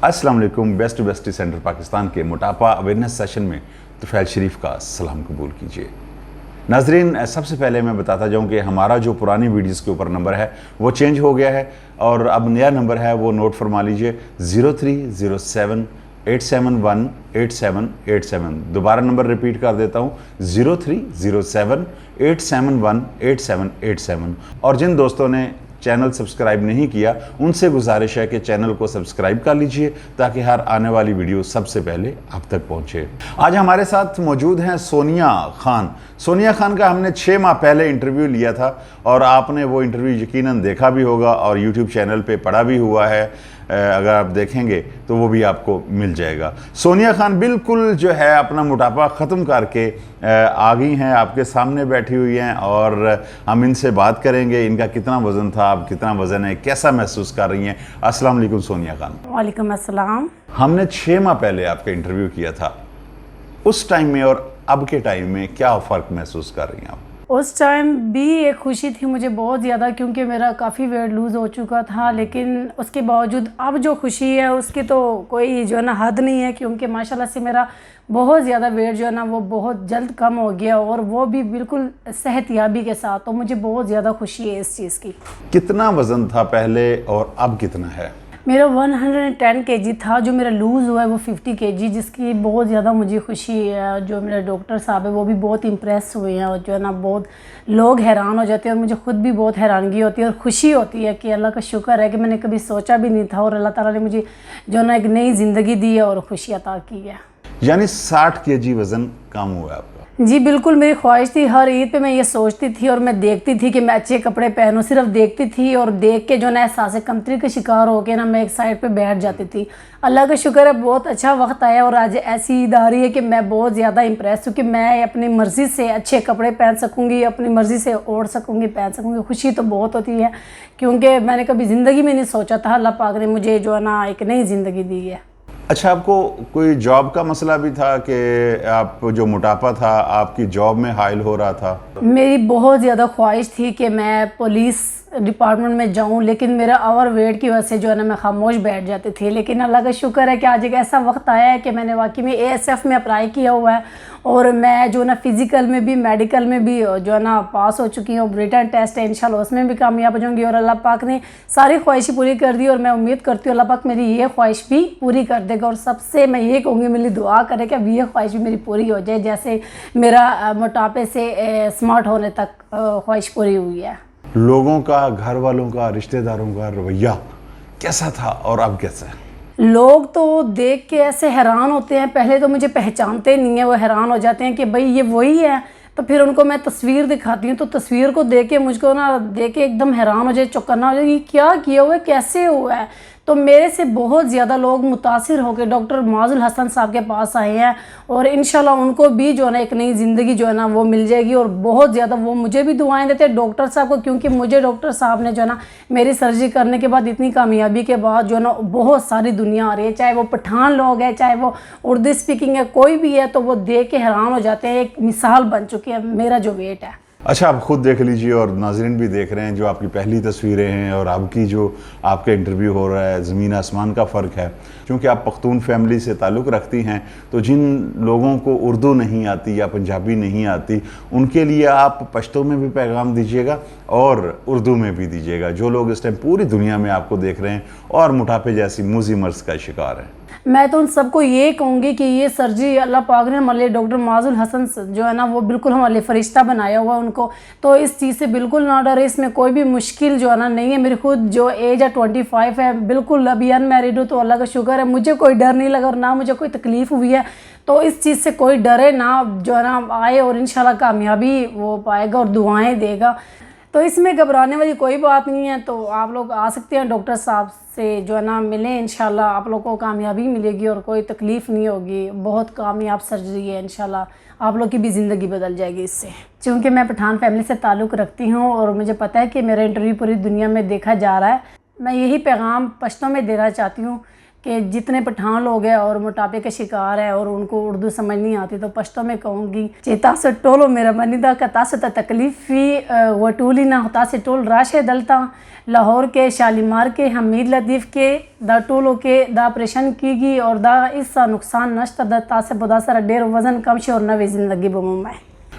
अस्सलाम वालेकुम। Best to best centre Pakistan के मोटापा अवेयरनेस सेशन में तुफैल शरीफ का सलाम कबूल कीजिए। नाजरीन, सबसे पहले मैं बताता जाऊं कि हमारा जो पुरानी वीडियोस के ऊपर नंबर है वो चेंज हो गया है और अब नया नंबर है, वो नोट फरमा लीजिए 0307-871-8787। दोबारा नंबर रिपीट कर देता हूं 0307-871-8787। और जिन दोस्तों ने चैनल सब्सक्राइब नहीं किया उनसे गुजारिश है कि चैनल को सब्सक्राइब कर लीजिए ताकि हर आने वाली वीडियो सबसे पहले आप तक पहुंचे। आज हमारे साथ मौजूद हैं सोनिया खान। सोनिया खान का हमने 6 माह पहले इंटरव्यू लिया था और आपने वो इंटरव्यू यकीनन देखा भी होगा और यूट्यूब चैनल पे पड़ा भी हुआ है। अगर आप देखेंगे तो वो भी आपको मिल जाएगा। सोनिया खान बिल्कुल जो है अपना मोटापा ख़त्म करके आ गई हैं, आपके सामने बैठी हुई हैं और हम इनसे बात करेंगे इनका कितना वज़न था, अब कितना वज़न है, कैसा महसूस कर रही हैं। अस्सलाम वालेकुम सोनिया खान। वालेकुम अस्सलाम। हमने 6 माह पहले आपका इंटरव्यू किया था, उस टाइम में और अब के टाइम में क्या फ़र्क महसूस कर रही हैं आप? उस टाइम भी एक खुशी थी मुझे बहुत ज़्यादा, क्योंकि मेरा काफ़ी वेट लूज़ हो चुका था, लेकिन उसके बावजूद अब जो खुशी है उसकी तो कोई जो है ना हद नहीं है, क्योंकि माशाल्लाह से मेरा बहुत ज़्यादा वेट जो है ना वो बहुत जल्द कम हो गया और वो भी बिल्कुल सेहतयाबी के साथ। तो मुझे बहुत ज़्यादा खुशी है इस चीज़ की। कितना वज़न था पहले और अब कितना है? मेरा 110 kg था, जो मेरा लूज़ हुआ है वो 50 kg, जिसकी बहुत ज़्यादा मुझे खुशी है। जो मेरे डॉक्टर साहब है वो भी बहुत इम्प्रेस हुए हैं और जो है ना बहुत लोग हैरान हो जाते हैं और मुझे ख़ुद भी बहुत हैरानगी होती है और ख़ुशी होती है कि अल्लाह का शुक्र है कि मैंने कभी सोचा भी नहीं था और अल्लाह ताला ने मुझे जो है ना एक नई ज़िंदगी दी है और खुशी अता की है। यानी 60 kg वज़न कम हुआ है आपका? जी बिल्कुल, मेरी ख्वाहिश थी। हर ईद पे मैं ये सोचती थी और मैं देखती थी कि मैं अच्छे कपड़े पहनूं, सिर्फ देखती थी और देख के जो ना एहसास कमतरी के शिकार होके ना मैं एक साइड पे बैठ जाती थी। अल्लाह का शुक्र है बहुत अच्छा वक्त आया और आज ऐसी ईद आ रही है कि मैं बहुत ज़्यादा इम्प्रेस हूँ कि मैं अपनी मर्ज़ी से अच्छे कपड़े पहन सकूँगी, अपनी मर्ज़ी से ओढ़ सकूँगी, पहन सकूँगी। खुशी तो बहुत होती है क्योंकि मैंने कभी ज़िंदगी में नहीं सोचा था, अल्लाह पाक ने मुझे जो है ना एक नई ज़िंदगी दी है। अच्छा, आपको कोई जॉब का मसला भी था कि आप जो मोटापा था आपकी जॉब में हाइल हो रहा था? मेरी बहुत ज़्यादा ख्वाहिश थी कि मैं पुलिस डिपार्टमेंट में जाऊं, लेकिन मेरा ओवर वेट की वजह से जो है ना मैं खामोश बैठ जाती थी। लेकिन अल्लाह का शुक्र है कि आज एक ऐसा वक्त आया है कि मैंने वाकई में ASF में अप्लाई किया हुआ है और मैं जो ना फ़िज़िकल में भी मेडिकल में भी जो है ना पास हो चुकी हूँ। रिटर्न टेस्ट है, इंशाल्लाह उसमें भी कामयाब हो जाऊँगी और अल्लाह पाक ने सारी ख्वाहिशें पूरी कर दी और मैं उम्मीद करती हूँ अल्लाह पाक मेरी ये ख्वाहिश भी पूरी कर देगा। और सबसे मैं ये कहूँगी मेरी दुआ करे कि अब ये ख्वाहिश भी मेरी पूरी हो जाए, जैसे मेरा मोटापे से स्मार्ट होने तक ख्वाहिश पूरी हुई है। लोगों का, घर वालों का, रिश्तेदारों का रवैया कैसा था और अब कैसा है? लोग तो देख के ऐसे हैरान होते हैं, पहले तो मुझे पहचानते नहीं है, वो हैरान हो जाते हैं कि भाई ये वही है। तो फिर उनको मैं तस्वीर दिखाती हूँ तो तस्वीर को देख के मुझको ना देख के एकदम हैरान हो जाए, चौकन्ना हो जाए, ये क्या किया हुआ है, कैसे हुआ है। तो मेरे से बहुत ज़्यादा लोग मुतासिर होकर डॉक्टर माजुल हसन साहब के पास आए हैं और इंशाल्लाह उनको भी जो है ना एक नई ज़िंदगी जो है ना वो मिल जाएगी। और बहुत ज़्यादा वो मुझे भी दुआएं देते हैं डॉक्टर साहब को, क्योंकि मुझे डॉक्टर साहब ने जो है ना मेरी सर्जरी करने के बाद इतनी कामयाबी के बाद जो है ना बहुत सारी दुनिया आ रही है, चाहे वो पठान लोग हैं, चाहे वो उर्दू स्पीकिंग है, कोई भी है, तो वो देख के हैरान हो जाते हैं। एक मिसाल बन चुकी है मेरा जो वेट है। अच्छा, आप खुद देख लीजिए और नाजरीन भी देख रहे हैं जो आपकी पहली तस्वीरें हैं और अब की जो आपका इंटरव्यू हो रहा है, ज़मीन आसमान का फ़र्क है। क्योंकि आप पख्तून फैमिली से ताल्लुक़ रखती हैं, तो जिन लोगों को उर्दू नहीं आती या पंजाबी नहीं आती उनके लिए आप पश्तो में भी पैगाम दीजिएगा और उर्दू में भी दीजिएगा, जो लोग इस टाइम पूरी दुनिया में आपको देख रहे हैं और मोटापे जैसी मूजी मर्ज़ का शिकार हैं। मैं तो उन सबको ये कहूँगी कि ये सर्जरी अल्लाह पाक ने हमारे लिए डॉक्टर माजुल हसन जो है ना वो बिल्कुल हमारे लिए फ़रिश्ता बनाया हुआ उनको, तो इस चीज़ से बिल्कुल ना डरे। इसमें कोई भी मुश्किल जो है ना नहीं है। मेरी खुद जो एज है 25 है, बिल्कुल अभी अनमैरिड हूँ, तो अल्लाह का शुक्र है मुझे कोई डर नहीं लगा और ना मुझे कोई तकलीफ़ हुई है। तो इस चीज़ से कोई डरे ना, जो है ना आए और इंशाल्लाह कामयाबी वो पाएगा और दुआएँ देगा। तो इसमें घबराने वाली कोई बात नहीं है। तो आप लोग आ सकते हैं डॉक्टर साहब से जो है ना मिलें, इंशाल्लाह आप लोग को कामयाबी मिलेगी और कोई तकलीफ़ नहीं होगी। बहुत कामयाब सर्जरी है, इंशाल्लाह आप लोग की भी ज़िंदगी बदल जाएगी इससे। क्योंकि मैं पठान फैमिली से ताल्लुक़ रखती हूँ और मुझे पता है कि मेरा इंटरव्यू पूरी दुनिया में देखा जा रहा है। मैं यही पैगाम पश्तों में देना चाहती हूँ कि जितने पठान लोग हैं और मोटापे के शिकार है और उनको उर्दू समझ नहीं आती, तो पश्तो में कहूँगी चेता से टोलो मेरा मनीदा का तासे तकलीफ़ी वटूली ना होता से टोल राशे दलता लाहौर के शालीमार के हमीद लतीफ़ के दा टोलो के दा ऑपरेशन कीगी और दा इसका नुकसान नश्त दा तासे बुदासरा डेर वज़न कम शे और नवी ज़िंदगी बमुमाए।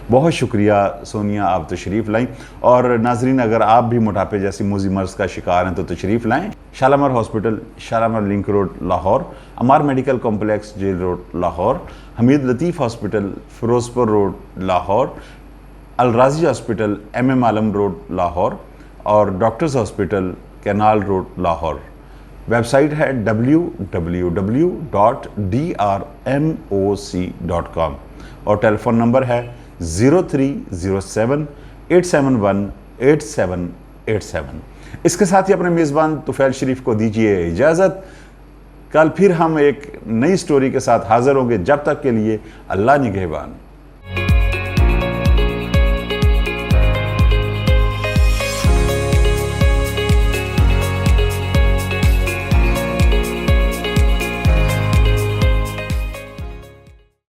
बहुत शुक्रिया सोनिया, आप तशरीफ़ लाएं। और नाजरीन, अगर आप भी मोटापे जैसी मूजी मर्ज़ का शिकार हैं तो तशरीफ़ लाएं। Shalamar hospital, Shalamar link road Lahore, Ammar medical complex jail road Lahore, Hameed Latif hospital Ferozepur road Lahore, Alrazi hospital MM Alam road Lahore और doctors hospital canal road Lahore. Website है www.drmoc.com और टेलीफोन नंबर है 0307-871-8787। इसके साथ ही अपने मेज़बान तुफ़ैल शरीफ को दीजिए इजाज़त। कल फिर हम एक नई स्टोरी के साथ हाज़िर होंगे। जब तक के लिए अल्लाह निगहबान।